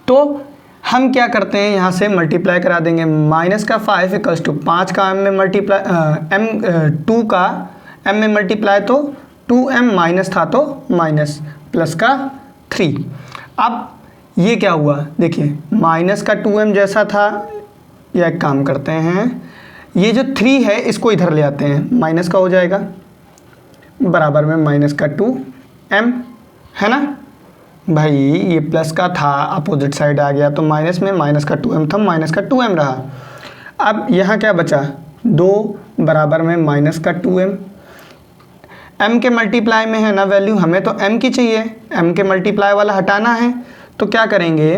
तो हम क्या करते हैं, यहाँ से मल्टीप्लाई करा देंगे। माइनस का 5 इक्वल्स टू 5 का m में मल्टीप्लाई, m 2 का m में मल्टीप्लाई तो 2m माइनस था तो माइनस, प्लस का 3। अब ये क्या हुआ? देखिए माइनस का 2m जैसा था, या एक काम करते हैं, ये जो 3 है इसको इधर ले आते हैं, माइनस का हो जाएगा बराबर में माइनस का 2m, है ना भाई। ये प्लस का था, अपोजिट साइड आ गया तो माइनस में माइनस का 2m था, माइनस का 2m रहा। अब यहाँ क्या बचा? 2 बराबर में माइनस का 2m, m के मल्टीप्लाई में है ना वैल्यू, हमें तो m की चाहिए, m के मल्टीप्लाई वाला हटाना है। तो क्या करेंगे,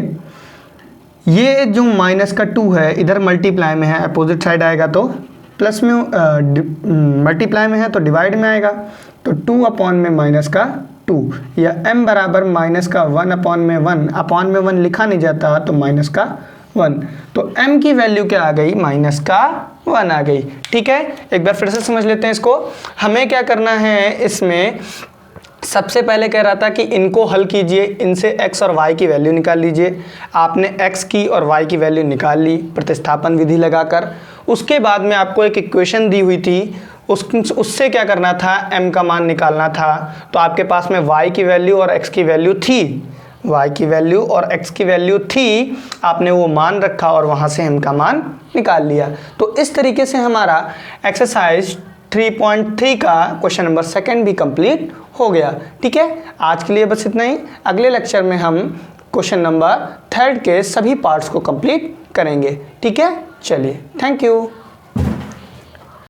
ये जो माइनस का 2 है इधर मल्टीप्लाई में है, अपोजिट साइड आएगा तो प्लस में, मल्टीप्लाई में है तो डिवाइड में आएगा। तो 2 अपॉन में माइनस का 2, या m बराबर माइनस का 1 अपॉन में 1, अपॉन में 1 लिखा नहीं जाता तो माइनस का 1। तो m की वैल्यू क्या आ गई? माइनस का 1 आ गई, ठीक है। एक बार फिर से समझ लेते हैं इसको। हमें क्या करना है, इसमें सबसे पहले कह रहा था कि इनको हल कीजिए, इनसे x और y की वैल्यू निकाल लीजिए। आपने x की और y की वैल्यू निकाल ली प्रतिस्थापन विधि लगाकर। उसके बाद में आपको एक इक्वेशन दी हुई थी, उससे क्या करना था? m का मान निकालना था। तो आपके पास में y की वैल्यू और x की वैल्यू थी, y की वैल्यू और x की वैल्यू थी, आपने वो मान रखा और वहाँ से m का मान निकाल लिया। तो इस तरीके से हमारा एक्सरसाइज 3.3 का क्वेश्चन नंबर सेकंड भी कंप्लीट हो गया। ठीक है, आज के लिए बस इतना ही। अगले लेक्चर में हम क्वेश्चन नंबर थर्ड के सभी पार्ट्स को कंप्लीट करेंगे। ठीक है, चलिए, थैंक यू।